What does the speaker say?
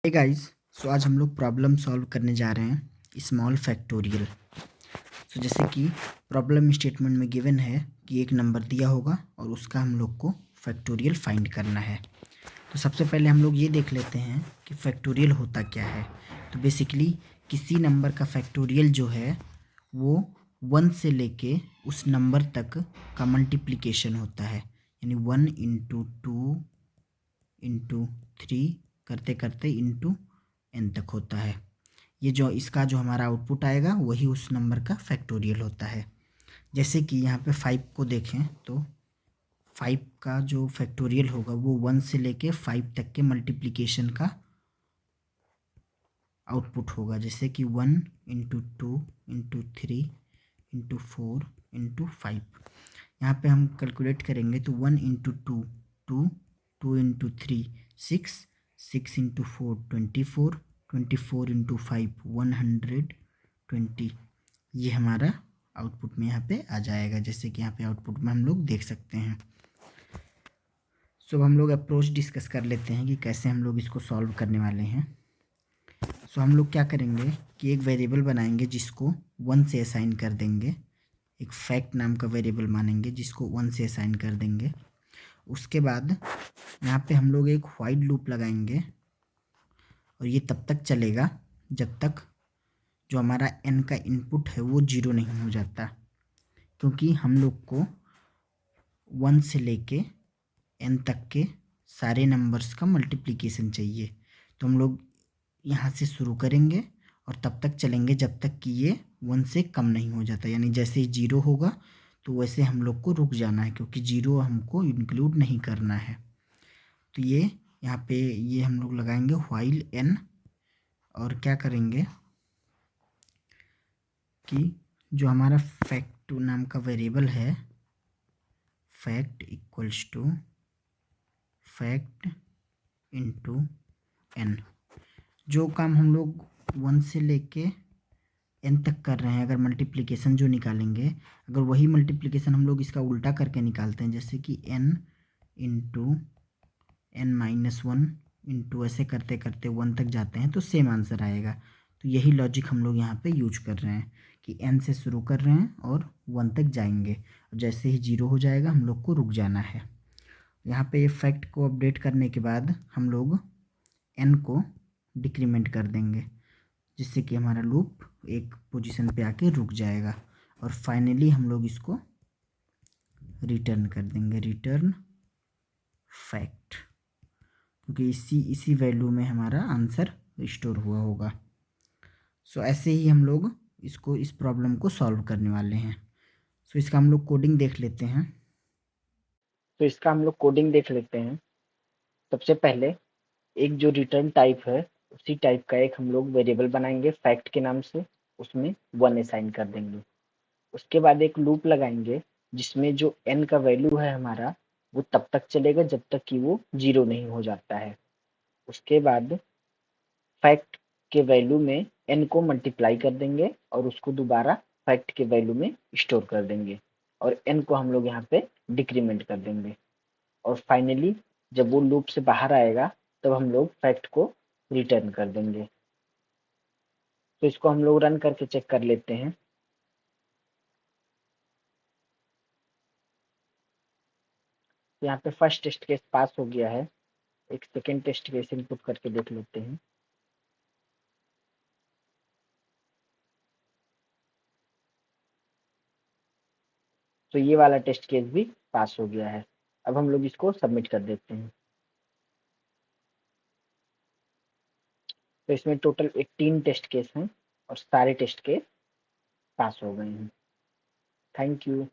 Hey guys, सो आज हम लोग प्रॉब्लम सॉल्व करने जा रहे हैं स्मॉल फैक्टोरियल। सो जैसे कि प्रॉब्लम स्टेटमेंट में गिवन है कि एक नंबर दिया होगा और उसका हम लोग को फैक्टोरियल फाइंड करना है। तो सबसे पहले हम लोग ये देख लेते हैं कि फैक्टोरियल होता क्या है। तो बेसिकली किसी नंबर का फैक्टोरियल जो है वो 1 से लेके उस नंबर तक का मल्टीप्लिकेशन होता है, यानी 1 इंटू 2 इंटू 3 करते करते इंटू n तक होता है। ये जो इसका जो हमारा आउटपुट आएगा वही उस नंबर का फैक्टोरियल होता है। जैसे कि यहाँ पे 5 को देखें तो 5 का जो फैक्टोरियल होगा वो 1 से लेके 5 तक के मल्टीप्लिकेशन का आउटपुट होगा। जैसे कि 1 इंटू 2 इंटू 3 इंटू 4 इंटू 5। यहाँ पे हम कैलकुलेट करेंगे तो 1 इंटू 2 2, 2 इंटू 3 6, 6 इंटू 4 24, 24 इंटू 5 120। ये हमारा आउटपुट में यहाँ पे आ जाएगा, जैसे कि यहाँ पे आउटपुट में हम लोग देख सकते हैं। सो हम लोग अप्रोच डिस्कस कर लेते हैं कि कैसे हम लोग इसको सॉल्व करने वाले हैं। सो हम लोग क्या करेंगे कि एक वेरिएबल बनाएंगे जिसको 1 से असाइन कर देंगे। एक फैक्ट नाम का वेरिएबल मानेंगे जिसको 1 से असाइन कर देंगे। उसके बाद यहाँ पे हम लोग एक वाइल लूप लगाएंगे और ये तब तक चलेगा जब तक जो हमारा n का इनपुट है वो 0 नहीं हो जाता, क्योंकि हम लोग को 1 से लेके n तक के सारे नंबर्स का मल्टीप्लिकेशन चाहिए। तो हम लोग यहाँ से शुरू करेंगे और तब तक चलेंगे जब तक कि ये 1 से कम नहीं हो जाता, यानी जैसे ही 0 होगा तो वैसे हम लोग को रुक जाना है, क्योंकि 0 हमको इंक्लूड नहीं करना है। तो ये यहाँ पे ये हम लोग लगाएंगे व्हाइल n और क्या करेंगे कि जो हमारा फैक्ट नाम का वेरिएबल है, fact equals to fact into n। जो काम हम लोग 1 से लेके n तक कर रहे हैं, अगर मल्टीप्लिकेशन जो निकालेंगे, अगर वही मल्टीप्लिकेशन हम लोग इसका उल्टा करके निकालते हैं, जैसे कि n into n minus 1 into ऐसे करते करते 1 तक जाते हैं तो सेम आंसर आएगा। तो यही लॉजिक हम लोग यहाँ पे यूज कर रहे हैं कि n से शुरू कर रहे हैं और 1 तक जाएंगे, और जैसे ही 0 हो जाएगा हम लोग को रुक जाना है। यहाँ पे ये फैक्ट को अपडेट करने के बाद हम लोग n को डिक्रीमेंट कर देंगे, जिससे कि हमारा लूप एक पोजीशन पे आके रुक जाएगा, और फाइनली हम लोग इसको रिटर्न कर देंगे, रिटर्न फैक्ट, क्योंकि इसी वैल्यू में हमारा आंसर स्टोर हुआ होगा। सो ऐसे ही हम लोग इस प्रॉब्लम को सॉल्व करने वाले हैं। सो इसका हम लोग कोडिंग देख लेते हैं। सबसे पहले एक जो रिटर्न टाइप है उसी टाइप का एक हम लोग वेरिएबल बनाएंगे फैक्ट के नाम से, उसमें 1 असाइन कर देंगे। उसके बाद एक लूप लगाएंगे जिसमें जो n का वैल्यू है हमारा वो तब तक चलेगा जब तक कि वो 0 नहीं हो जाता है। उसके बाद फैक्ट के वैल्यू में n को मल्टीप्लाई कर देंगे और उसको दोबारा फैक्ट के वैल्यू में स्टोर कर देंगे, और n को हम लोग यहाँ पे डिक्रीमेंट कर देंगे। और फाइनली जब वो लूप से बाहर आएगा तब हम लोग फैक्ट को रिटर्न कर देंगे। तो इसको हम लोग रन करके चेक कर लेते हैं। यहाँ पे फर्स्ट टेस्ट केस पास हो गया है, एक सेकेंड टेस्ट केस इनपुट करके देख लेते हैं। तो ये वाला टेस्ट केस भी पास हो गया है। अब हम लोग इसको सबमिट कर देते हैं। तो इसमें टोटल 18 टेस्ट केस हैं और सारे टेस्ट केस पास हो गए हैं। Thank you.